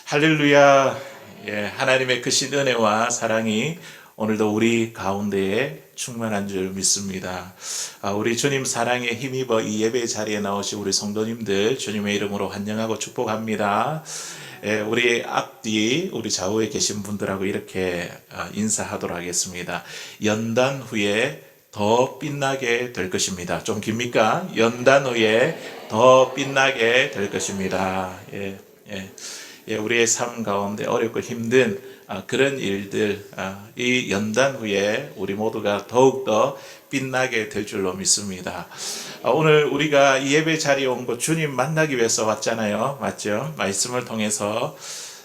할렐루야. 예, 하나님의 크신 은혜와 사랑이 오늘도 우리 가운데에 충만한 줄 믿습니다. 우리 주님 사랑에 힘입어 이 예배 자리에 나오신 우리 성도님들 주님의 이름으로 환영하고 축복합니다. 예, 우리 앞뒤 우리 좌우에 계신 분들하고 이렇게 인사하도록 하겠습니다. 연단 후에 더 빛나게 될 것입니다. 좀 깁니까? 연단 후에 더 빛나게 될 것입니다. 예, 예. 예, 우리의 삶 가운데 어렵고 힘든 그런 일들, 이 연단 후에 우리 모두가 더욱더 빛나게 될 줄로 믿습니다. 오늘 우리가 이 예배 자리에 온 것 주님 만나기 위해서 왔잖아요. 맞죠? 말씀을 통해서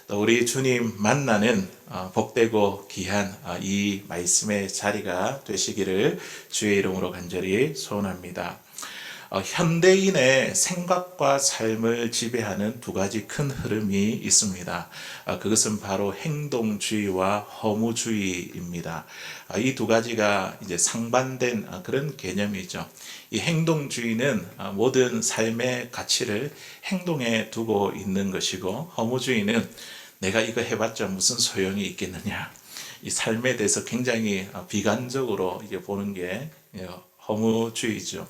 우리 주님 만나는 복되고 귀한 이 말씀의 자리가 되시기를 주의 이름으로 간절히 소원합니다. 현대인의 생각과 삶을 지배하는 두 가지 큰 흐름이 있습니다. 그것은 바로 행동주의와 허무주의입니다. 이 두 가지가 이제 상반된 그런 개념이죠. 이 행동주의는 모든 삶의 가치를 행동에 두고 있는 것이고, 허무주의는 내가 이거 해봤자 무슨 소용이 있겠느냐. 이 삶에 대해서 굉장히 비관적으로 이제 보는 게 허무주의죠.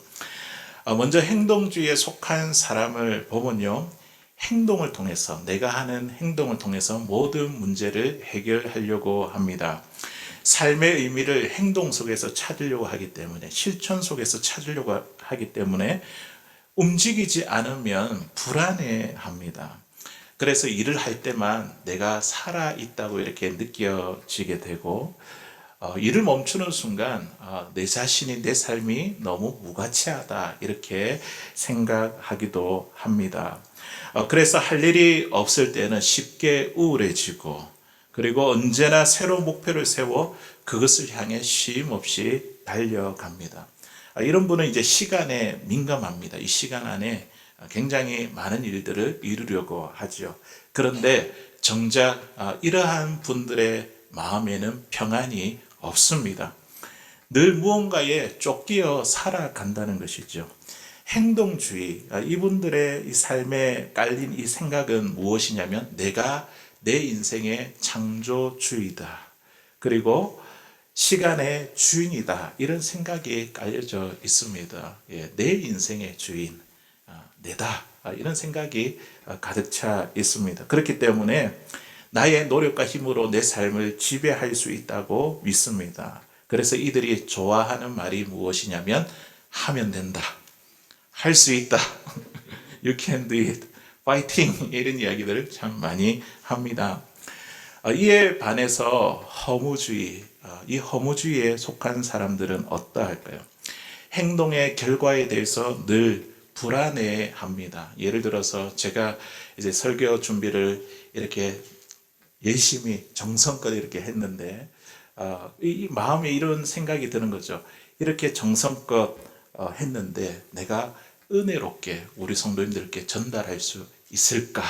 먼저 행동주의에 속한 사람을 보면요, 행동을 통해서, 내가 하는 행동을 통해서 모든 문제를 해결하려고 합니다. 삶의 의미를 행동 속에서 찾으려고 하기 때문에, 실천 속에서 찾으려고 하기 때문에 움직이지 않으면 불안해합니다. 그래서 일을 할 때만 내가 살아있다고 이렇게 느껴지게 되고, 일을 멈추는 순간 내 자신이, 내 삶이 너무 무가치하다 이렇게 생각하기도 합니다. 그래서 할 일이 없을 때는 쉽게 우울해지고, 그리고 언제나 새로운 목표를 세워 그것을 향해 쉼 없이 달려갑니다. 이런 분은 이제 시간에 민감합니다. 이 시간 안에 굉장히 많은 일들을 이루려고 하죠. 그런데 정작 이러한 분들의 마음에는 평안이 없습니다. 늘 무언가에 쫓기어 살아간다는 것이죠. 행동주의, 이분들의 이 삶에 깔린 이 생각은 무엇이냐면, 내가 내 인생의 창조주이다. 그리고 시간의 주인이다. 이런 생각이 깔려져 있습니다. 예, 내 인생의 주인, 내다. 이런 생각이 가득 차 있습니다. 그렇기 때문에 나의 노력과 힘으로 내 삶을 지배할 수 있다고 믿습니다. 그래서 이들이 좋아하는 말이 무엇이냐면, 하면 된다. 할 수 있다. You can do it. Fighting. 이런 이야기들을 참 많이 합니다. 이에 반해서 허무주의, 이 허무주의에 속한 사람들은 어떠할까요? 행동의 결과에 대해서 늘 불안해 합니다. 예를 들어서 제가 이제 설교 준비를 이렇게 열심히 정성껏 이렇게 했는데, 이 마음에 이런 생각이 드는 거죠. 이렇게 정성껏 했는데 내가 은혜롭게 우리 성도님들께 전달할 수 있을까?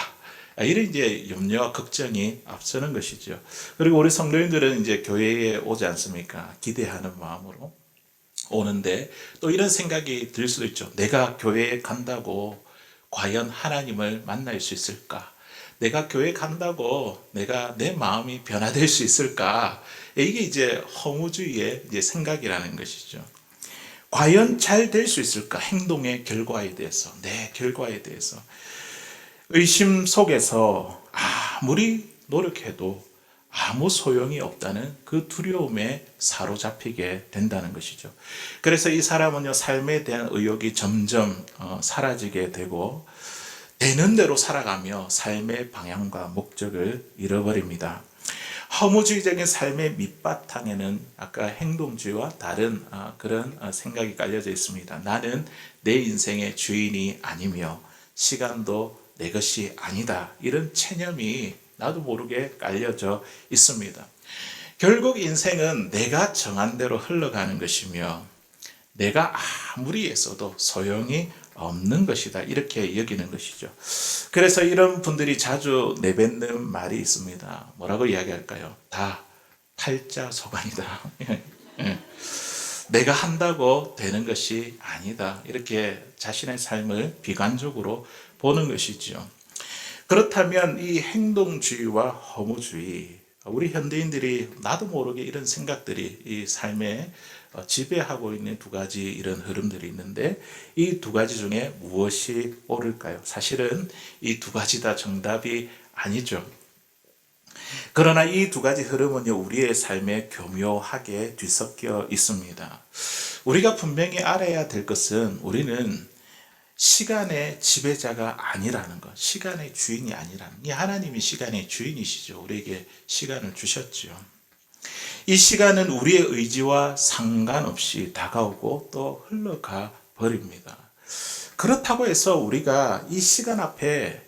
이런 이제 염려와 걱정이 앞서는 것이죠. 그리고 우리 성도님들은 이제 교회에 오지 않습니까? 기대하는 마음으로 오는데, 또 이런 생각이 들 수도 있죠. 내가 교회에 간다고 과연 하나님을 만날 수 있을까? 내가 교회 간다고 내가 내 마음이 변화될 수 있을까? 이게 이제 허무주의의 이제 생각이라는 것이죠. 과연 잘 될 수 있을까? 행동의 결과에 대해서, 내 결과에 대해서. 의심 속에서 아무리 노력해도 아무 소용이 없다는 그 두려움에 사로잡히게 된다는 것이죠. 그래서 이 사람은요, 삶에 대한 의욕이 점점 사라지게 되고, 되는 대로 살아가며 삶의 방향과 목적을 잃어버립니다. 허무주의적인 삶의 밑바탕에는 아까 행동주의와 다른 그런 생각이 깔려져 있습니다. 나는 내 인생의 주인이 아니며 시간도 내 것이 아니다. 이런 체념이 나도 모르게 깔려져 있습니다. 결국 인생은 내가 정한 대로 흘러가는 것이며, 내가 아무리 애써도 소용이 없는 것이다. 이렇게 여기는 것이죠. 그래서 이런 분들이 자주 내뱉는 말이 있습니다. 뭐라고 이야기할까요? 다 팔자소관이다. 내가 한다고 되는 것이 아니다. 이렇게 자신의 삶을 비관적으로 보는 것이죠. 그렇다면 이 행동주의와 허무주의, 우리 현대인들이 나도 모르게 이런 생각들이 이 삶에 지배하고 있는 두 가지 이런 흐름들이 있는데, 이 두 가지 중에 무엇이 옳을까요? 사실은 이 두 가지 다 정답이 아니죠. 그러나 이 두 가지 흐름은요, 우리의 삶에 교묘하게 뒤섞여 있습니다. 우리가 분명히 알아야 될 것은, 우리는 시간의 지배자가 아니라는 것, 시간의 주인이 아니라는 것. 이 하나님이 시간의 주인이시죠. 우리에게 시간을 주셨죠. 이 시간은 우리의 의지와 상관없이 다가오고 또 흘러가 버립니다. 그렇다고 해서 우리가 이 시간 앞에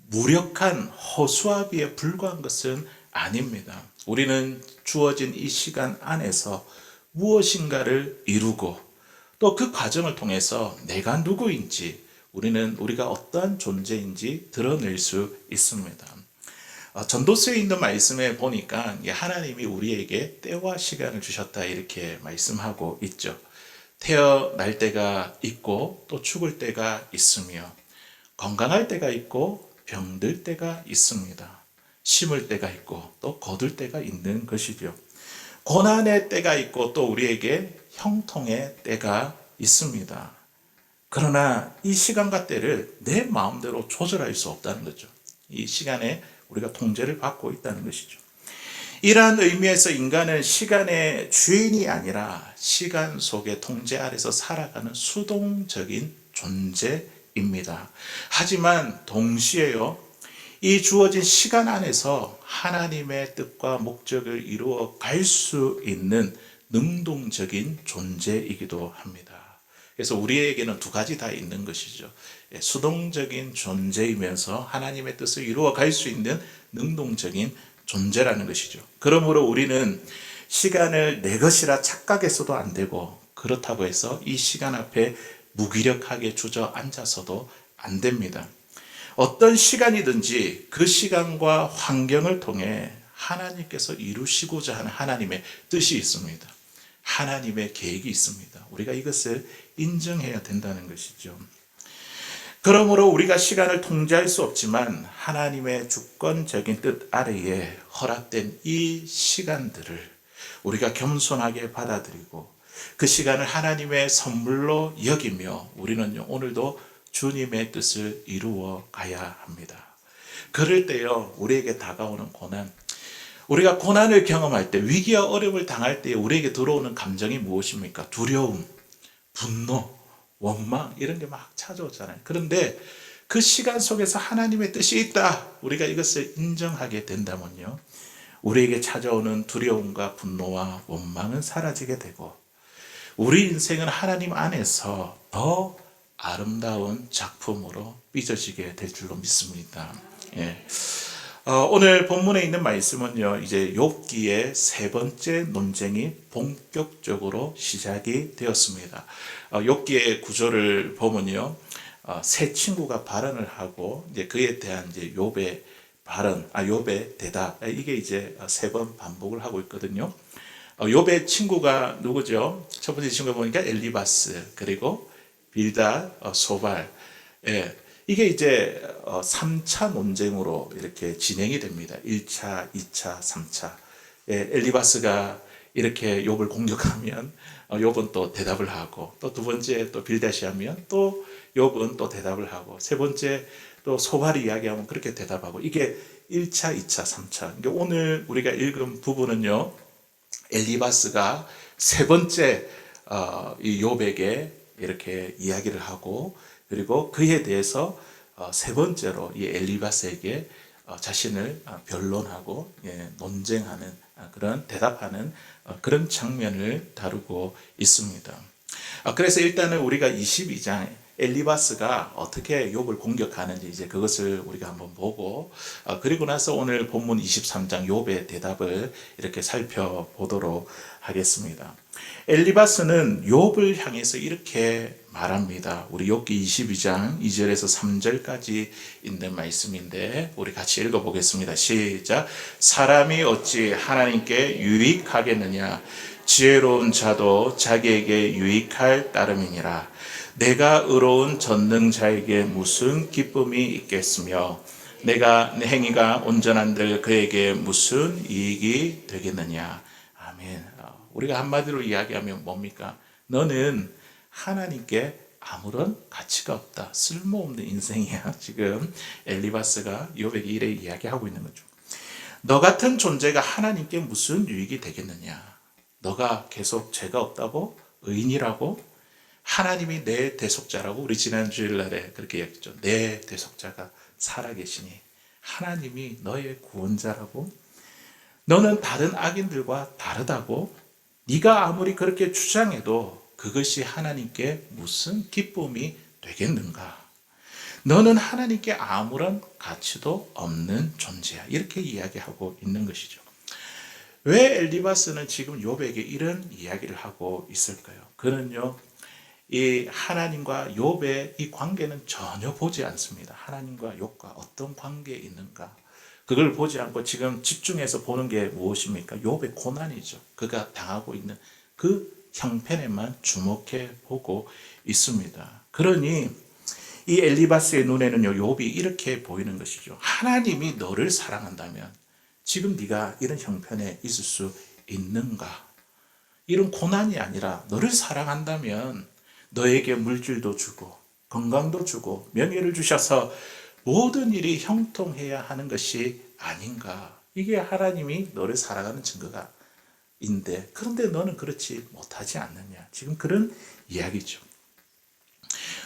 무력한 허수아비에 불과한 것은 아닙니다. 우리는 주어진 이 시간 안에서 무엇인가를 이루고 또 그 과정을 통해서 내가 누구인지, 우리가 어떠한 존재인지 드러낼 수 있습니다. 전도서에 있는 말씀에 보니까 하나님이 우리에게 때와 시간을 주셨다 이렇게 말씀하고 있죠. 태어날 때가 있고 또 죽을 때가 있으며, 건강할 때가 있고 병들 때가 있습니다. 심을 때가 있고 또 거둘 때가 있는 것이죠. 고난의 때가 있고 또 우리에게 형통의 때가 있습니다. 그러나 이 시간과 때를 내 마음대로 조절할 수 없다는 거죠. 이 시간에 우리가 통제를 받고 있다는 것이죠. 이러한 의미에서 인간은 시간의 주인이 아니라 시간 속의 통제 아래서 살아가는 수동적인 존재입니다. 하지만 동시에요, 이 주어진 시간 안에서 하나님의 뜻과 목적을 이루어 갈 수 있는 능동적인 존재이기도 합니다. 그래서 우리에게는 두 가지 다 있는 것이죠. 수동적인 존재이면서 하나님의 뜻을 이루어 갈 수 있는 능동적인 존재라는 것이죠. 그러므로 우리는 시간을 내 것이라 착각해서도 안 되고, 그렇다고 해서 이 시간 앞에 무기력하게 주저앉아서도 안 됩니다. 어떤 시간이든지 그 시간과 환경을 통해 하나님께서 이루시고자 하는 하나님의 뜻이 있습니다. 하나님의 계획이 있습니다. 우리가 이것을 인정해야 된다는 것이죠. 그러므로 우리가 시간을 통제할 수 없지만 하나님의 주권적인 뜻 아래에 허락된 이 시간들을 우리가 겸손하게 받아들이고 그 시간을 하나님의 선물로 여기며 우리는 오늘도 주님의 뜻을 이루어 가야 합니다. 그럴 때요, 우리에게 다가오는 고난, 우리가 고난을 경험할 때, 위기와 어려움을 당할 때 우리에게 들어오는 감정이 무엇입니까? 두려움, 분노, 원망, 이런 게 막 찾아오잖아요. 그런데 그 시간 속에서 하나님의 뜻이 있다, 우리가 이것을 인정하게 된다면요, 우리에게 찾아오는 두려움과 분노와 원망은 사라지게 되고 우리 인생은 하나님 안에서 더 아름다운 작품으로 빚어지게 될 줄로 믿습니다. 예. 오늘 본문에 있는 말씀은요, 이제 욥기의 세 번째 논쟁이 본격적으로 시작이 되었습니다. 욥기의 구조를 보면요, 세 친구가 발언을 하고 이제 그에 대한 이제 욥의 발언, 욥의 대답, 이게 이제 세 번 반복을 하고 있거든요. 욥의 친구가 누구죠? 첫 번째 친구 보니까 엘리바스, 그리고 빌닷, 소발. 예. 이게 이제 3차 논쟁으로 이렇게 진행이 됩니다. 1차, 2차, 3차. 예, 엘리바스가 이렇게 욥을 공격하면 욥은 또 대답을 하고, 또 두 번째 또 빌닷이 하면 또 욥은 또 대답을 하고, 세 번째 또 소발이 이야기하면 그렇게 대답하고, 이게 1차, 2차, 3차. 그러니까 오늘 우리가 읽은 부분은요, 엘리바스가 세 번째 이 욥에게 이렇게 이야기를 하고, 그리고 그에 대해서 세 번째로 이 엘리바스에게 자신을 변론하고 논쟁하는 그런 대답하는 그런 장면을 다루고 있습니다. 그래서 일단은 우리가 22장 엘리바스가 어떻게 욥을 공격하는지 이제 그것을 우리가 한번 보고, 그리고 나서 오늘 본문 23장 욥의 대답을 이렇게 살펴보도록 하겠습니다. 엘리바스는 욥을 향해서 이렇게 말합니다. 우리 욥기 22장 2절에서 3절까지 있는 말씀인데 우리 같이 읽어보겠습니다. 시작. 사람이 어찌 하나님께 유익하겠느냐? 지혜로운 자도 자기에게 유익할 따름이니라. 내가 의로운 전능자에게 무슨 기쁨이 있겠으며 내가 내 행위가 온전한들 그에게 무슨 이익이 되겠느냐. 아멘. 우리가 한마디로 이야기하면 뭡니까? 너는 하나님께 아무런 가치가 없다. 쓸모없는 인생이야. 지금 엘리바스가 욥에게 이래 이야기하고 있는 거죠. 너 같은 존재가 하나님께 무슨 유익이 되겠느냐. 너가 계속 죄가 없다고 의인이라고 하나님이 내 대속자라고 우리 지난 주일날에 그렇게 이야기했죠. 내 대속자가 살아계시니 하나님이 너의 구원자라고 너는 다른 악인들과 다르다고 네가 아무리 그렇게 주장해도 그것이 하나님께 무슨 기쁨이 되겠는가? 너는 하나님께 아무런 가치도 없는 존재야. 이렇게 이야기하고 있는 것이죠. 왜 엘리바스는 지금 욥에게 이런 이야기를 하고 있을까요? 그는요, 이 하나님과 욥의 이 관계는 전혀 보지 않습니다. 하나님과 욥과 어떤 관계에 있는가? 그걸 보지 않고 지금 집중해서 보는 게 무엇입니까? 욥의 고난이죠. 그가 당하고 있는 그 형편에만 주목해 보고 있습니다. 그러니 이 엘리바스의 눈에는요, 욥이 이렇게 보이는 것이죠. 하나님이 너를 사랑한다면 지금 네가 이런 형편에 있을 수 있는가? 이런 고난이 아니라 너를 사랑한다면 너에게 물질도 주고 건강도 주고 명예를 주셔서 모든 일이 형통해야 하는 것이 아닌가. 이게 하나님이 너를 사랑하는 증거가 인데 그런데 너는 그렇지 못하지 않느냐. 지금 그런 이야기죠.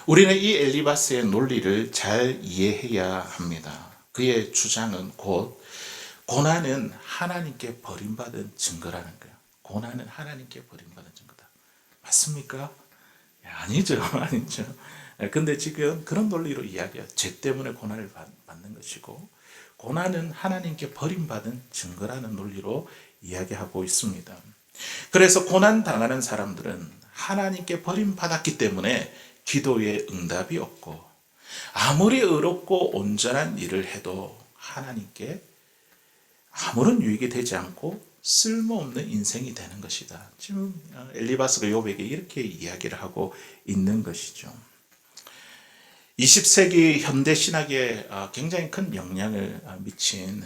우리는 이 엘리바스의 논리를 잘 이해해야 합니다. 그의 주장은 곧 고난은 하나님께 버림받은 증거라는 거예요. 고난은 하나님께 버림받은 증거다. 맞습니까? 아니죠. 아니죠. 근데 지금 그런 논리로 이야기해요. 죄 때문에 고난을 받는 것이고 고난은 하나님께 버림받은 증거라는 논리로 이야기하고 있습니다. 그래서 고난 당하는 사람들은 하나님께 버림받았기 때문에 기도에 응답이 없고 아무리 의롭고 온전한 일을 해도 하나님께 아무런 유익이 되지 않고 쓸모없는 인생이 되는 것이다. 지금 엘리바스가 욥에게 이렇게 이야기를 하고 있는 것이죠. 20세기 현대 신학에 굉장히 큰 영향을 미친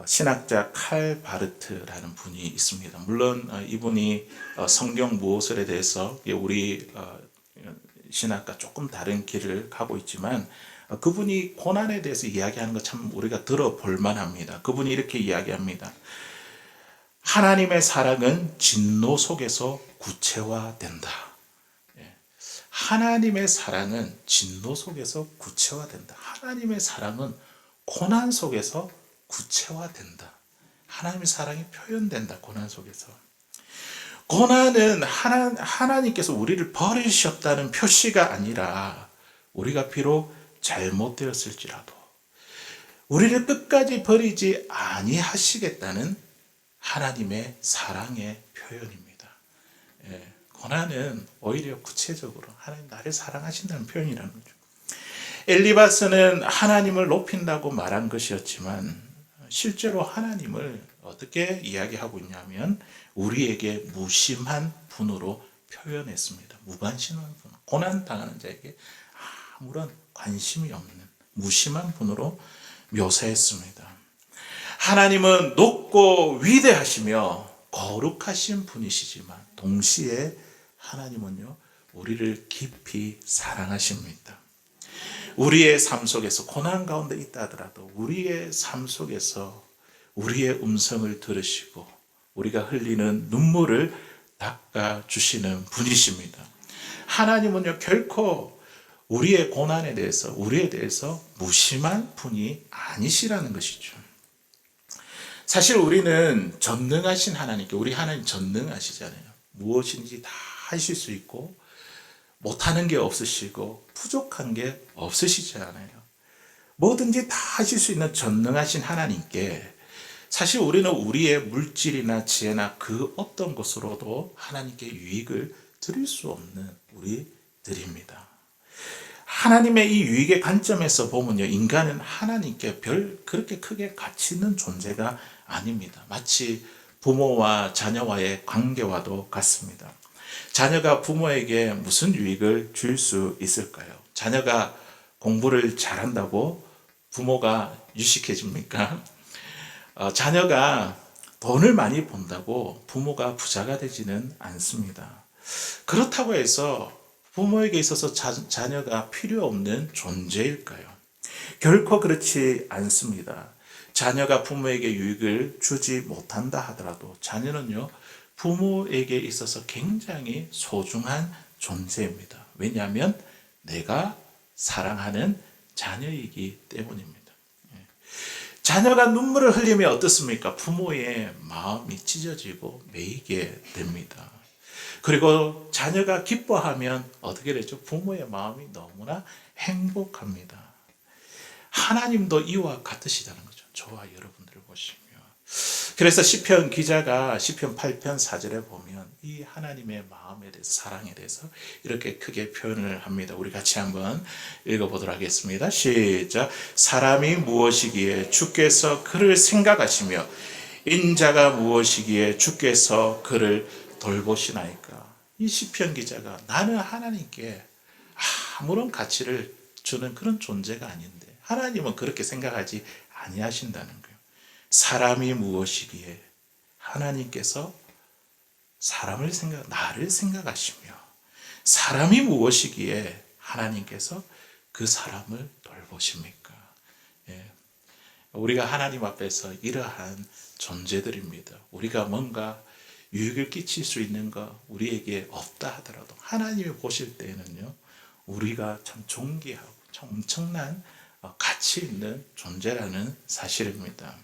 신학자 칼 바르트라는 분이 있습니다. 물론 이분이 성경 모호설에 대해서 우리 신학과 조금 다른 길을 가고 있지만 그분이 고난에 대해서 이야기하는 거 참 우리가 들어볼 만합니다. 그분이 이렇게 이야기합니다. 하나님의 사랑은 진노 속에서 구체화된다. 하나님의 사랑은 진노 속에서 구체화된다. 하나님의 사랑은 고난 속에서 구체화된다. 하나님의 사랑이 표현된다. 고난 속에서. 고난은 하나님께서 우리를 버리셨다는 표시가 아니라 우리가 비록 잘못되었을지라도 우리를 끝까지 버리지 아니하시겠다는 하나님의 사랑의 표현입니다. 고난은 오히려 구체적으로 하나님 나를 사랑하신다는 표현이라는 거죠. 엘리바스는 하나님을 높인다고 말한 것이었지만 실제로 하나님을 어떻게 이야기하고 있냐면 우리에게 무심한 분으로 표현했습니다. 무관심한 분, 고난 당하는 자에게 아무런 관심이 없는 무심한 분으로 묘사했습니다. 하나님은 높고 위대하시며 거룩하신 분이시지만 동시에 하나님은요 우리를 깊이 사랑하십니다. 우리의 삶 속에서 고난 가운데 있다 하더라도 우리의 삶 속에서 우리의 음성을 들으시고 우리가 흘리는 눈물을 닦아주시는 분이십니다. 하나님은요 결코 우리의 고난에 대해서 우리에 대해서 무심한 분이 아니시라는 것이죠. 사실 우리는 전능하신 하나님께 우리 하나님 전능하시잖아요. 무엇인지 다 하실 수 있고 못하는 게 없으시고 부족한 게 없으시잖아요. 뭐든지 다 하실 수 있는 전능하신 하나님께 사실 우리는 우리의 물질이나 지혜나 그 어떤 것으로도 하나님께 유익을 드릴 수 없는 우리들입니다. 하나님의 이 유익의 관점에서 보면요, 인간은 하나님께 그렇게 크게 가치 있는 존재가 아닙니다. 마치 부모와 자녀와의 관계와도 같습니다. 자녀가 부모에게 무슨 유익을 줄 수 있을까요? 자녀가 공부를 잘한다고 부모가 유식해집니까? 자녀가 돈을 많이 번다고 부모가 부자가 되지는 않습니다. 그렇다고 해서 부모에게 있어서 자녀가 필요 없는 존재일까요? 결코 그렇지 않습니다. 자녀가 부모에게 유익을 주지 못한다 하더라도 자녀는요, 부모에게 있어서 굉장히 소중한 존재입니다. 왜냐하면 내가 사랑하는 자녀이기 때문입니다. 자녀가 눈물을 흘리면 어떻습니까? 부모의 마음이 찢어지고 메이게 됩니다. 그리고 자녀가 기뻐하면 어떻게 되죠? 부모의 마음이 너무나 행복합니다. 하나님도 이와 같으시다는 거죠. 저와 여러분들을 보시면. 그래서 시편 기자가 시편 8편 4절에 보면 이 하나님의 마음에 대해서, 사랑에 대해서 이렇게 크게 표현을 합니다. 우리 같이 한번 읽어보도록 하겠습니다. 시작. 사람이 무엇이기에 주께서 그를 생각하시며 인자가 무엇이기에 주께서 그를 돌보시나이까. 이 시편 기자가 나는 하나님께 아무런 가치를 주는 그런 존재가 아닌데 하나님은 그렇게 생각하지 아니하신다는 거예요. 사람이 무엇이기에 하나님께서 나를 생각하시며, 사람이 무엇이기에 하나님께서 그 사람을 돌보십니까? 예. 우리가 하나님 앞에서 이러한 존재들입니다. 우리가 뭔가 유익을 끼칠 수 있는 거 우리에게 없다 하더라도 하나님이 보실 때에는요, 우리가 참 존귀하고 참 엄청난 가치 있는 존재라는 사실입니다.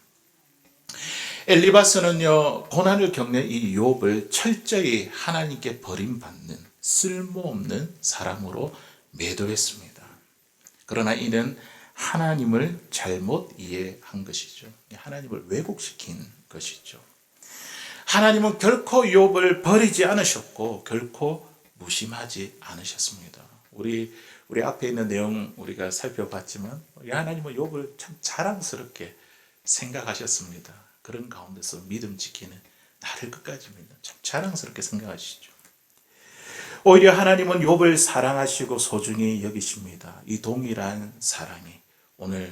엘리바스는요, 고난을 겪는 이 욥을 철저히 하나님께 버림받는 쓸모없는 사람으로 매도했습니다. 그러나 이는 하나님을 잘못 이해한 것이죠. 하나님을 왜곡시킨 것이죠. 하나님은 결코 욥을 버리지 않으셨고 결코 무심하지 않으셨습니다. 우리 앞에 있는 내용 우리가 살펴봤지만 하나님은 욥을 참 자랑스럽게 생각하셨습니다. 그런 가운데서 믿음 지키는 나를 끝까지 믿는 참 자랑스럽게 생각하시죠. 오히려 하나님은 욥을 사랑하시고 소중히 여기십니다. 이 동일한 사랑이 오늘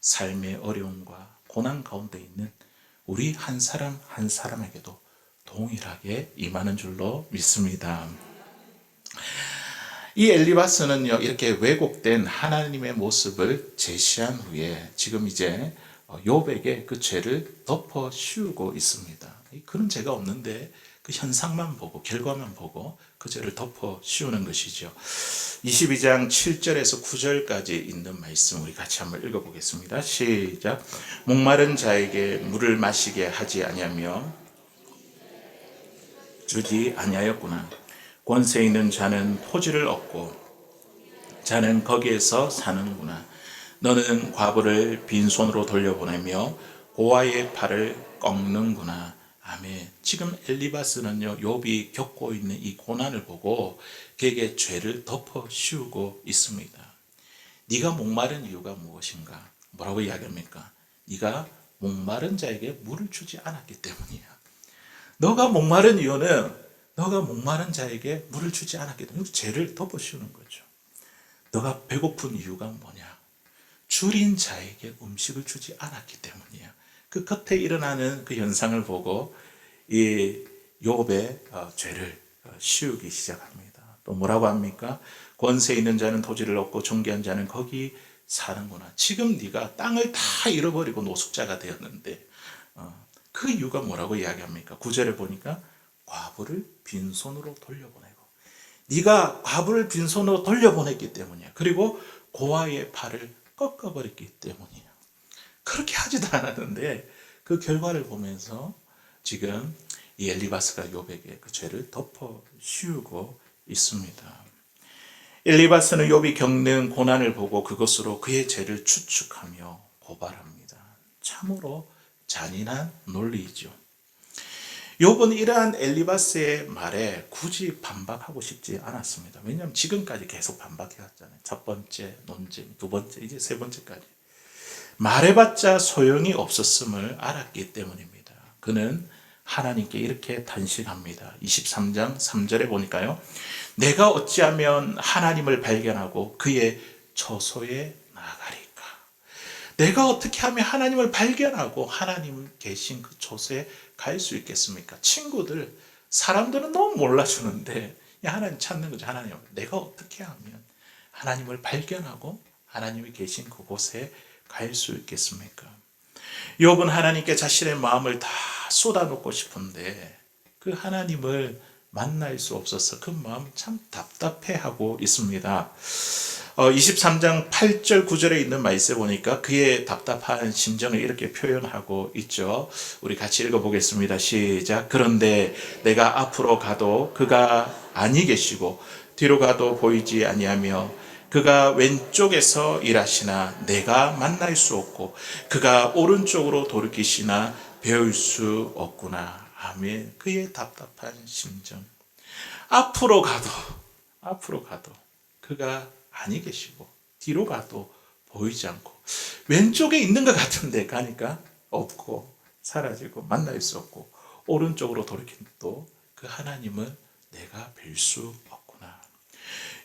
삶의 어려움과 고난 가운데 있는 우리 한 사람 한 사람에게도 동일하게 임하는 줄로 믿습니다. 이 엘리바스는요, 이렇게 왜곡된 하나님의 모습을 제시한 후에 지금 이제 욥에게 그 죄를 덮어 씌우고 있습니다. 그런 죄가 없는데 그 현상만 보고 결과만 보고 그 죄를 덮어 씌우는 것이죠. 22장 7절에서 9절까지 있는 말씀 우리 같이 한번 읽어보겠습니다. 시작. 목마른 자에게 물을 마시게 하지 아니하며 주지 아니하였구나. 권세 있는 자는 토지를 얻고 자는 거기에서 사는구나. 너는 과부를 빈손으로 돌려보내며 고아의 팔을 꺾는구나. 아멘. 지금 엘리바스는요, 욥이 겪고 있는 이 고난을 보고 그에게 죄를 덮어 씌우고 있습니다. 네가 목마른 이유가 무엇인가? 뭐라고 이야기합니까? 네가 목마른 자에게 물을 주지 않았기 때문이야. 너가 목마른 이유는 너가 목마른 자에게 물을 주지 않았기 때문에 죄를 덮어 씌우는 거죠. 너가 배고픈 이유가 뭐냐? 줄인 자에게 음식을 주지 않았기 때문이야. 그 겉에 일어나는 그 현상을 보고 이 욥의 죄를 씌우기 시작합니다. 또 뭐라고 합니까? 권세 있는 자는 토지를 얻고 존귀한 자는 거기 사는구나. 지금 네가 땅을 다 잃어버리고 노숙자가 되었는데 그 이유가 뭐라고 이야기합니까? 9절에 보니까 과부를 빈손으로 돌려보내고, 네가 과부를 빈손으로 돌려보냈기 때문이야. 그리고 고아의 팔을 꺾어버렸기 때문이야. 그렇게 하지도 않았는데 그 결과를 보면서 지금 이 엘리바스가 욥에게 그 죄를 덮어 씌우고 있습니다. 엘리바스는 욥이 겪는 고난을 보고 그것으로 그의 죄를 추측하며 고발합니다. 참으로 잔인한 논리이죠. 욥은 이러한 엘리바스의 말에 굳이 반박하고 싶지 않았습니다. 왜냐하면 지금까지 계속 반박해왔잖아요. 첫 번째 논쟁, 두 번째, 이제 세 번째까지. 말해봤자 소용이 없었음을 알았기 때문입니다. 그는 하나님께 이렇게 단식합니다. 23장 3절에 보니까요. 내가 어찌하면 하나님을 발견하고 그의 처소에 나아가리까. 내가 어떻게 하면 하나님을 발견하고 하나님 계신 그 곳에 갈 수 있겠습니까? 친구들, 사람들은 너무 몰라주는데 하나님 찾는 거죠. 하나님, 내가 어떻게 하면 하나님을 발견하고 하나님이 계신 그곳에 갈 수 있겠습니까? 욥은 하나님께 자신의 마음을 다 쏟아놓고 싶은데 그 하나님을 만날 수 없어서 그 마음 참 답답해하고 있습니다. 23장 8절 9절에 있는 말씀에 보니까 그의 답답한 심정을 이렇게 표현하고 있죠. 우리 같이 읽어보겠습니다. 시작. 그런데 내가 앞으로 가도 그가 아니 계시고 뒤로 가도 보이지 아니하며 그가 왼쪽에서 일하시나 내가 만날 수 없고 그가 오른쪽으로 돌이키시나 배울 수 없구나. 아멘. 그의 답답한 심정. 앞으로 가도 그가 아니 계시고 뒤로 가도 보이지 않고 왼쪽에 있는 것 같은데 가니까 없고 사라지고 만날 수 없고 오른쪽으로 돌이켜도 그 하나님은 내가 뵐 수 없구나.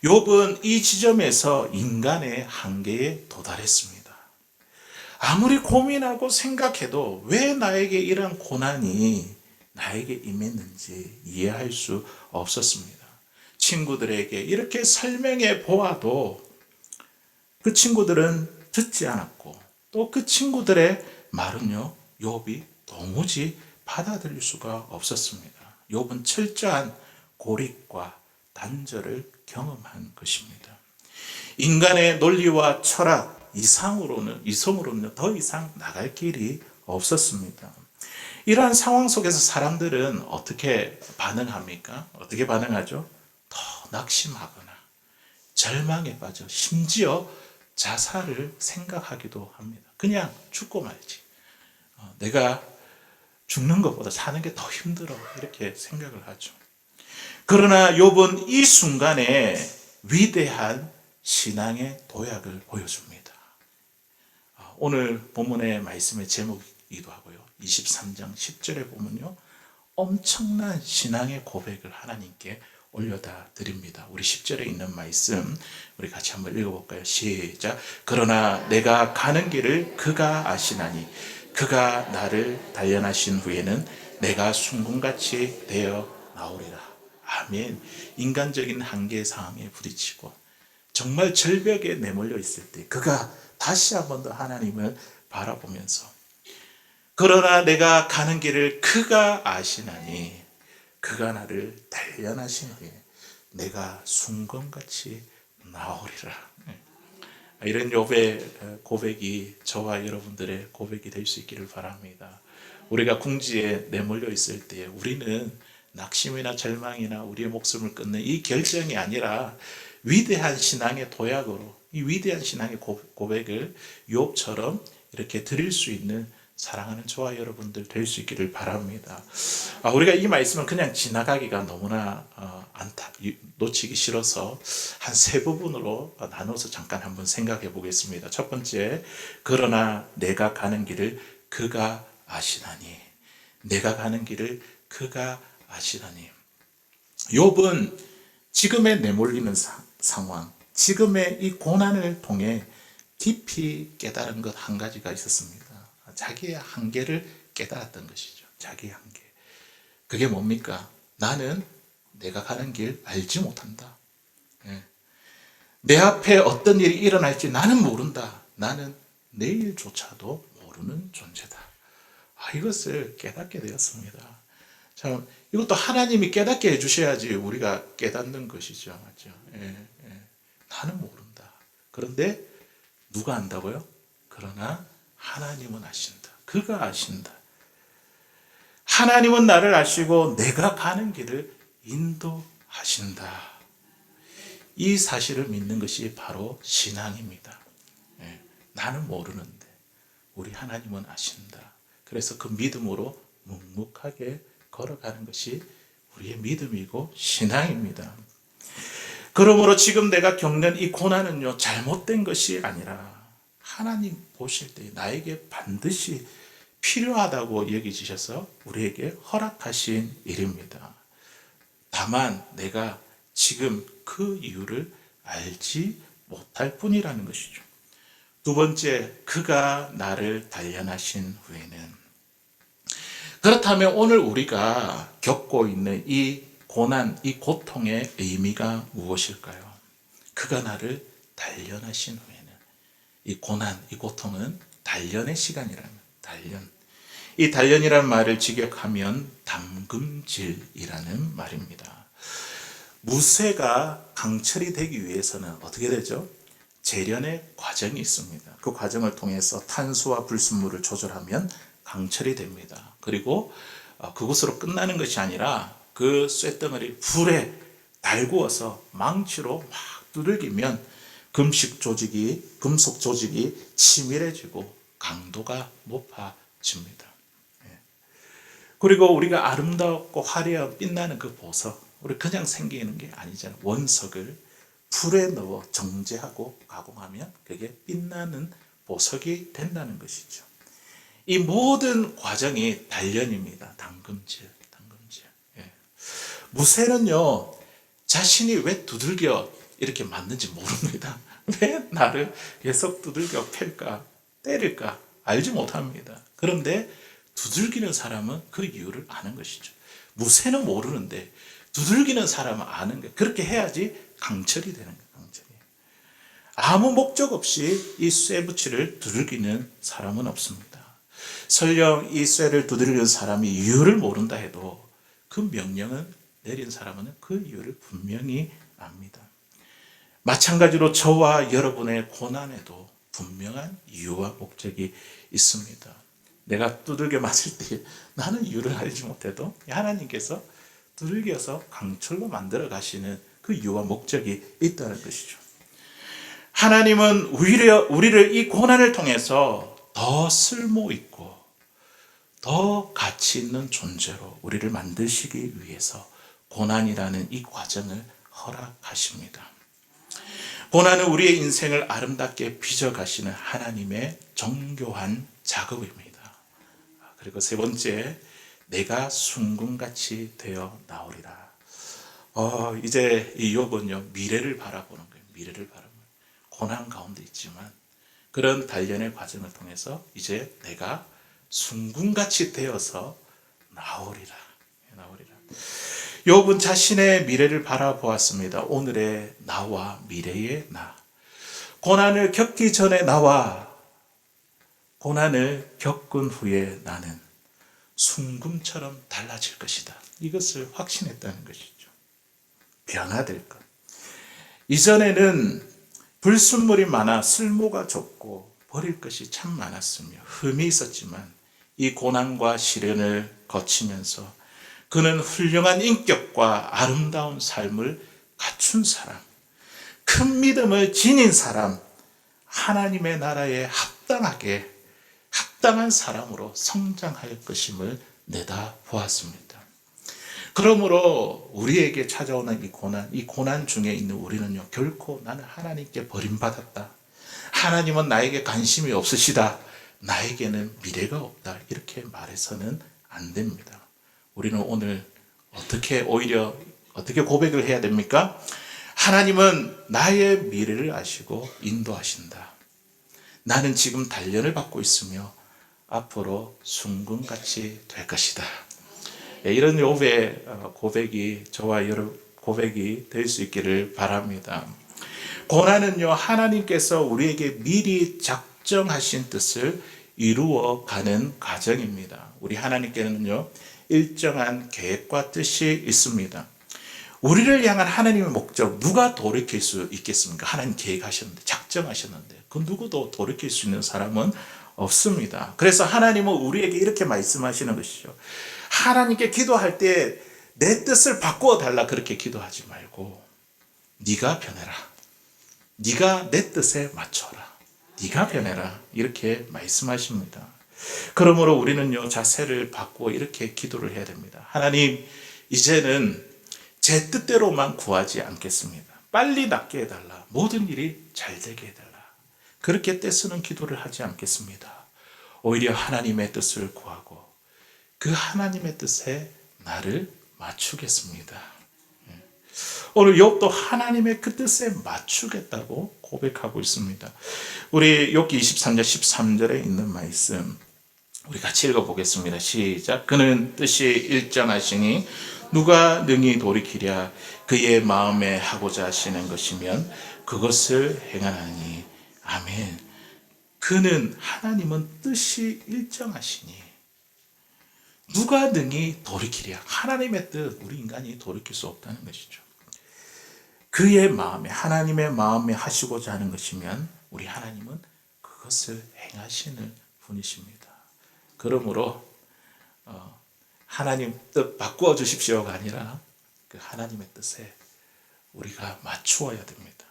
욥은 이 지점에서 인간의 한계에 도달했습니다. 아무리 고민하고 생각해도 왜 나에게 이런 고난이 나에게 임했는지 이해할 수 없었습니다. 친구들에게 이렇게 설명해 보아도 그 친구들은 듣지 않았고 또 그 친구들의 말은요, 욥이 도무지 받아들일 수가 없었습니다. 욥은 철저한 고립과 단절을 경험한 것입니다. 인간의 논리와 철학 이성으로는 더 이상 나갈 길이 없었습니다. 이러한 상황 속에서 사람들은 어떻게 반응합니까? 어떻게 반응하죠? 더 낙심하거나 절망에 빠져 심지어 자살을 생각하기도 합니다. 그냥 죽고 말지. 내가 죽는 것보다 사는 게 더 힘들어. 이렇게 생각을 하죠. 그러나 욥은 이 순간에 위대한 신앙의 도약을 보여줍니다. 오늘 본문의 말씀의 제목이기도 하고요. 23장 10절에 보면요. 엄청난 신앙의 고백을 하나님께 올려다 드립니다. 우리 10절에 있는 말씀 우리 같이 한번 읽어볼까요? 시작. 그러나 내가 가는 길을 그가 아시나니 그가 나를 단련하신 후에는 내가 순금같이 되어 나오리라. 아멘. 인간적인 한계 상황에 부딪히고 정말 절벽에 내몰려 있을 때 그가 다시 한 번 더 하나님을 바라보면서 그러나 내가 가는 길을 그가 아시나니 그가 나를 단련하신 후에 내가 순금같이 나오리라. 이런 욥의 고백이 저와 여러분들의 고백이 될 수 있기를 바랍니다. 우리가 궁지에 내몰려 있을 때 우리는 낙심이나 절망이나 우리의 목숨을 끊는 이 결정이 아니라 위대한 신앙의 도약으로 이 위대한 신앙의 고백을 욥처럼 이렇게 드릴 수 있는 사랑하는 저와 여러분들 될 수 있기를 바랍니다. 우리가 이 말씀은 그냥 지나가기가 너무나 놓치기 싫어서 한 세 부분으로 나눠서 잠깐 한번 생각해 보겠습니다. 첫 번째, 그러나 내가 가는 길을 그가 아시나니. 내가 가는 길을 그가 아시나니. 욥은 지금의 내몰리는 상황, 지금의 이 고난을 통해 깊이 깨달은 것 한 가지가 있었습니다. 자기의 한계를 깨달았던 것이죠. 자기의 한계. 그게 뭡니까? 나는 내가 가는 길 알지 못한다. 내 앞에 어떤 일이 일어날지 나는 모른다. 나는 내일조차도 모르는 존재다. 이것을 깨닫게 되었습니다. 참, 이것도 하나님이 깨닫게 해주셔야지 우리가 깨닫는 것이죠. 맞죠? 나는 모른다. 그런데 누가 안다고요? 그러나 하나님은 아신다. 그가 아신다. 하나님은 나를 아시고 내가 가는 길을 인도하신다. 이 사실을 믿는 것이 바로 신앙입니다. 나는 모르는데 우리 하나님은 아신다. 그래서 그 믿음으로 묵묵하게 걸어가는 것이 우리의 믿음이고 신앙입니다. 그러므로 지금 내가 겪는 이 고난은요, 잘못된 것이 아니라 하나님 보실 때 나에게 반드시 필요하다고 여기시셔서 우리에게 허락하신 일입니다. 다만 내가 지금 그 이유를 알지 못할 뿐이라는 것이죠. 두 번째, 그가 나를 단련하신 후에는. 그렇다면 오늘 우리가 겪고 있는 이 고난, 이 고통의 의미가 무엇일까요? 그가 나를 단련하신 후에는. 이 고난, 이 고통은 단련의 시간이라는 거예요. 단련. 이 단련이라는 말을 직역하면 담금질이라는 말입니다. 무쇠가 강철이 되기 위해서는 어떻게 되죠? 재련의 과정이 있습니다. 그 과정을 통해서 탄수와 불순물을 조절하면 강철이 됩니다. 그리고 그것으로 끝나는 것이 아니라 그 쇳덩어리 불에 달구어서 망치로 막 두들기면 금속 조직이 치밀해지고 강도가 높아집니다. 그리고 우리가 아름답고 화려한 빛나는 그 보석, 우리 그냥 생기는 게 아니잖아요. 원석을 풀에 넣어 정제하고 가공하면 그게 빛나는 보석이 된다는 것이죠. 이 모든 과정이 단련입니다. 담금질. 예. 무쇠는요, 자신이 왜 두들겨 이렇게 맞는지 모릅니다. 왜 나를 계속 두들겨 팰까, 때릴까 알지 못합니다. 그런데 두들기는 사람은 그 이유를 아는 것이죠. 무쇠는 모르는데 두들기는 사람은 아는 거예요. 그렇게 해야지 강철이 되는 거예요. 강철이. 아무 목적 없이 이 쇠붙이를 두들기는 사람은 없습니다. 설령 이 쇠를 두들기는 사람이 이유를 모른다 해도 그 명령은 내린 사람은 그 이유를 분명히 압니다. 마찬가지로 저와 여러분의 고난에도 분명한 이유와 목적이 있습니다. 내가 두들겨 맞을 때 나는 이유를 알지 못해도 하나님께서 두들겨서 강철로 만들어 가시는 그 이유와 목적이 있다는 것이죠. 하나님은 우리를 이 고난을 통해서 더 쓸모있고 더 가치 있는 존재로 우리를 만드시기 위해서 고난이라는 이 과정을 허락하십니다. 고난은 우리의 인생을 아름답게 빚어가시는 하나님의 정교한 작업입니다. 그리고 세 번째, 내가 순금같이 되어 나오리라. 이제 이 욥은요, 미래를 바라보는 거예요. 미래를 바라보는 거예요. 고난 가운데 있지만 그런 단련의 과정을 통해서 이제 내가 순금같이 되어서 나오리라. 욥은 자신의 미래를 바라보았습니다. 오늘의 나와 미래의 나. 고난을 겪기 전에 나와 고난을 겪은 후에 나는 순금처럼 달라질 것이다. 이것을 확신했다는 것이죠. 변화될 것. 이전에는 불순물이 많아 쓸모가 적고 버릴 것이 참 많았으며 흠이 있었지만 이 고난과 시련을 거치면서 그는 훌륭한 인격과 아름다운 삶을 갖춘 사람, 큰 믿음을 지닌 사람, 하나님의 나라에 합당한 사람으로 성장할 것임을 내다보았습니다. 그러므로 우리에게 찾아오는 이 고난 중에 있는 우리는요, 결코 나는 하나님께 버림받았다. 하나님은 나에게 관심이 없으시다. 나에게는 미래가 없다. 이렇게 말해서는 안 됩니다. 우리는 오늘 어떻게 고백을 해야 됩니까? 하나님은 나의 미래를 아시고 인도하신다. 나는 지금 단련을 받고 있으며 앞으로 순금같이 될 것이다. 이런 욥의 고백이 저와 여러분 고백이 될 수 있기를 바랍니다. 고난은요, 하나님께서 우리에게 미리 작정하신 뜻을 이루어가는 과정입니다. 우리 하나님께는요, 일정한 계획과 뜻이 있습니다. 우리를 향한 하나님의 목적, 누가 돌이킬 수 있겠습니까? 하나님 계획하셨는데, 작정하셨는데 그 누구도 돌이킬 수 있는 사람은 없습니다. 그래서 하나님은 우리에게 이렇게 말씀하시는 것이죠. 하나님께 기도할 때 내 뜻을 바꾸어 달라 그렇게 기도하지 말고 네가 변해라. 네가 내 뜻에 맞춰라. 네가 변해라. 이렇게 말씀하십니다. 그러므로 우리는요, 자세를 바꾸어 이렇게 기도를 해야 됩니다. 하나님, 이제는 제 뜻대로만 구하지 않겠습니다. 빨리 낫게 해달라. 모든 일이 잘 되게 해달라. 그렇게 떼쓰는 기도를 하지 않겠습니다. 오히려 하나님의 뜻을 구하고 그 하나님의 뜻에 나를 맞추겠습니다. 오늘 욥도 하나님의 그 뜻에 맞추겠다고 고백하고 있습니다. 우리 욥기 23장 13절에 있는 말씀 우리 같이 읽어보겠습니다. 시작. 그는 뜻이 일정하시니 누가 능히 돌이키랴. 그의 마음에 하고자 하시는 것이면 그것을 행하나니. 아멘. 그는 하나님은 뜻이 일정하시니 누가 능히 돌이키랴. 하나님의 뜻 우리 인간이 돌이킬 수 없다는 것이죠. 그의 마음에 하나님의 마음에 하시고자 하는 것이면 우리 하나님은 그것을 행하시는 분이십니다. 그러므로 하나님 뜻 바꾸어 주십시오가 아니라 그 하나님의 뜻에 우리가 맞추어야 됩니다.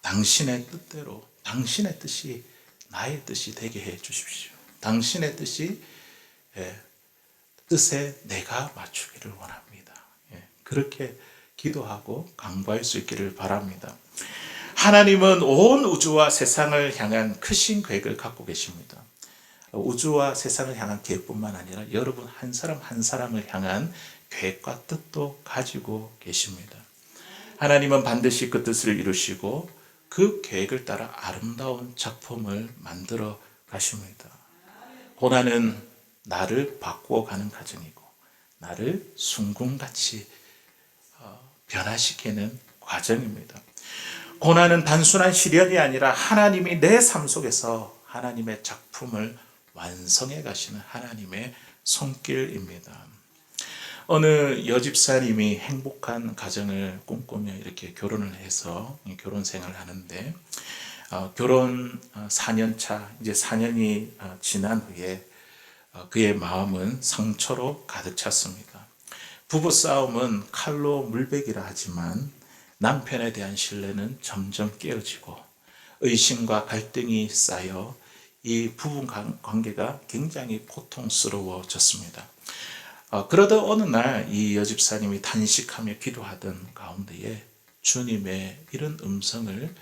당신의 뜻대로 당신의 뜻이 나의 뜻이 되게 해 주십시오. 당신의 뜻에 내가 맞추기를 원합니다. 그렇게 기도하고 강구할 수 있기를 바랍니다. 하나님은 온 우주와 세상을 향한 크신 계획을 갖고 계십니다. 우주와 세상을 향한 계획뿐만 아니라 여러분 한 사람 한 사람을 향한 계획과 뜻도 가지고 계십니다. 하나님은 반드시 그 뜻을 이루시고 그 계획을 따라 아름다운 작품을 만들어 가십니다. 고난은 나를 바꾸어 가는 과정이고 나를 순금같이 변화시키는 과정입니다. 고난은 단순한 시련이 아니라 하나님이 내 삶 속에서 하나님의 작품을 완성해 가시는 하나님의 손길입니다. 어느 여집사님이 행복한 가정을 꿈꾸며 이렇게 결혼을 해서 결혼 생활을 하는데 결혼 4년 차, 이제 4년이 지난 후에 그의 마음은 상처로 가득 찼습니다. 부부싸움은 칼로 물베기라 하지만 남편에 대한 신뢰는 점점 깨어지고 의심과 갈등이 쌓여 이 부부 관계가 굉장히 고통스러워졌습니다. 그러다 어느 날 이 여집사님이 단식하며 기도하던 가운데에 주님의 이런 음성을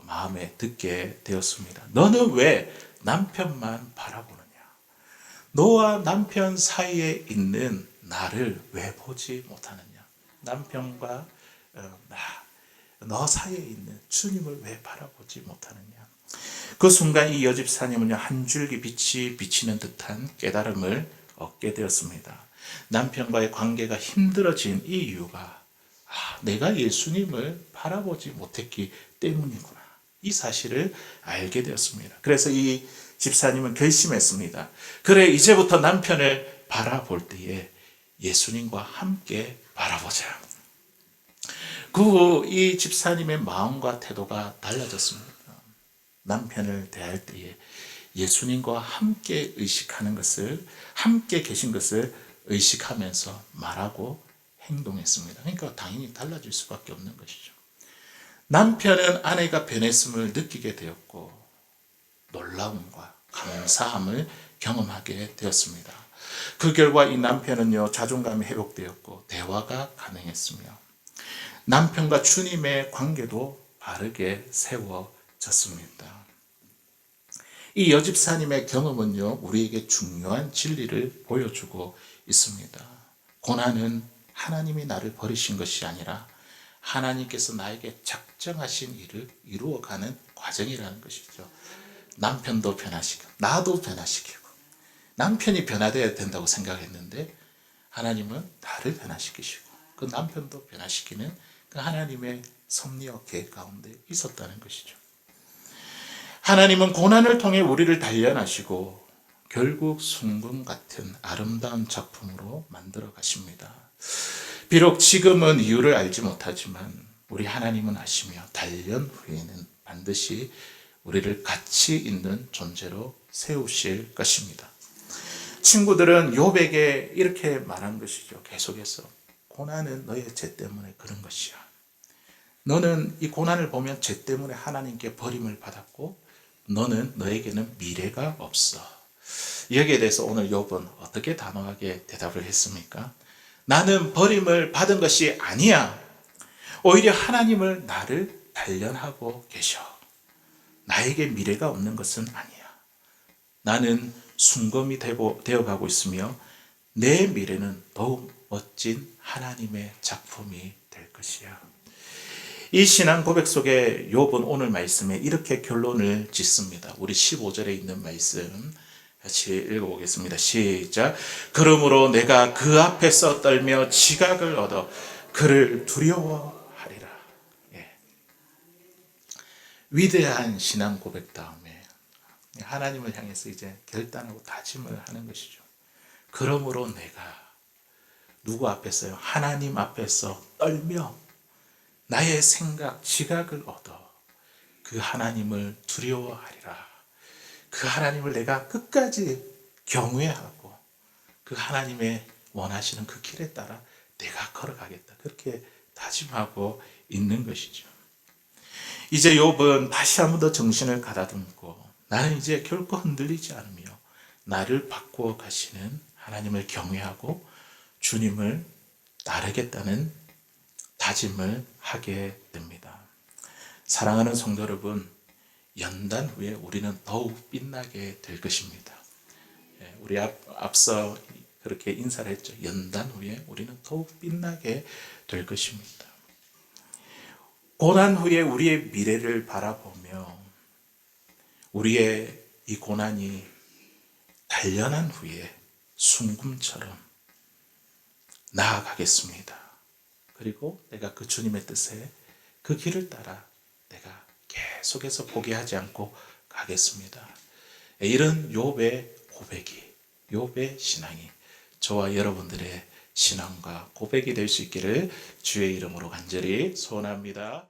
마음에 듣게 되었습니다. 너는 왜 남편만 바라보느냐? 너와 남편 사이에 있는 나를 왜 보지 못하느냐? 남편과 너 사이에 있는 주님을 왜 바라보지 못하느냐? 그 순간 이 여집사님은 한 줄기 빛이 비치는 듯한 깨달음을 얻게 되었습니다. 남편과의 관계가 힘들어진 이 이유가 내가 예수님을 바라보지 못했기 때문이구나. 이 사실을 알게 되었습니다. 그래서 이 집사님은 결심했습니다. 그래, 이제부터 남편을 바라볼 때에 예수님과 함께 바라보자. 그 후 이 집사님의 마음과 태도가 달라졌습니다. 남편을 대할 때에 예수님과 함께 의식하는 것을, 함께 계신 것을 의식하면서 말하고 행동했습니다. 그러니까 당연히 달라질 수밖에 없는 것이죠. 남편은 아내가 변했음을 느끼게 되었고 놀라움과 감사함을 경험하게 되었습니다. 그 결과 이 남편은요, 자존감이 회복되었고 대화가 가능했으며 남편과 주님의 관계도 바르게 세워졌습니다. 이 여집사님의 경험은요, 우리에게 중요한 진리를 보여주고 있습니다. 고난은 하나님이 나를 버리신 것이 아니라 하나님께서 나에게 작정하신 일을 이루어가는 과정이라는 것이죠. 남편도 변화시키고 나도 변화시키고 남편이 변화되어야 된다고 생각했는데 하나님은 나를 변화시키시고 그 남편도 변화시키는 그 하나님의 섭리와 계획 가운데 있었다는 것이죠. 하나님은 고난을 통해 우리를 단련하시고 결국 순금 같은 아름다운 작품으로 만들어 가십니다. 비록 지금은 이유를 알지 못하지만 우리 하나님은 아시며 단련 후에는 반드시 우리를 가치 있는 존재로 세우실 것입니다. 친구들은 욥에게 이렇게 말한 것이죠. 계속해서 고난은 너의 죄 때문에 그런 것이야. 너는 이 고난을 보면 죄 때문에 하나님께 버림을 받았고 너는 너에게는 미래가 없어. 여기에 대해서 오늘 욥은 어떻게 단호하게 대답을 했습니까? 나는 버림을 받은 것이 아니야. 오히려 하나님을 나를 단련하고 계셔. 나에게 미래가 없는 것은 아니야. 나는 순금이 되어가고 있으며 내 미래는 더욱 멋진 하나님의 작품이 될 될 것이야. 이 신앙 고백 속에 욥은 오늘 말씀에 이렇게 결론을 짓습니다. 우리 15절에 있는 말씀 같이 읽어보겠습니다. 시작. 그러므로 내가 그 앞에서 떨며 지각을 얻어 그를 두려워하리라. 예. 위대한 신앙 고백 다음에 하나님을 향해서 이제 결단하고 다짐을 하는 것이죠. 그러므로 내가 누구 앞에서요? 하나님 앞에서 떨며 나의 생각, 지각을 얻어 그 하나님을 두려워하리라. 그 하나님을 내가 끝까지 경외하고 그 하나님의 원하시는 그 길에 따라 내가 걸어가겠다. 그렇게 다짐하고 있는 것이죠. 이제 욥은 다시 한 번 더 정신을 가다듬고 나는 이제 결코 흔들리지 않으며 나를 바꾸어 가시는 하나님을 경외하고 주님을 따르겠다는 다짐을 하게 됩니다. 사랑하는 성도 여러분, 연단 후에 우리는 더욱 빛나게 될 것입니다. 우리 앞서 그렇게 인사를 했죠. 연단 후에 우리는 더욱 빛나게 될 것입니다. 고난 후에 우리의 미래를 바라보며 우리의 이 고난이 단련한 후에 순금처럼 나아가겠습니다. 그리고 내가 그 주님의 뜻에 그 길을 따라 내가 계속해서 포기하지 않고 가겠습니다. 이런 욥의 고백이, 욥의 신앙이 저와 여러분들의 신앙과 고백이 될 수 있기를 주의 이름으로 간절히 소원합니다.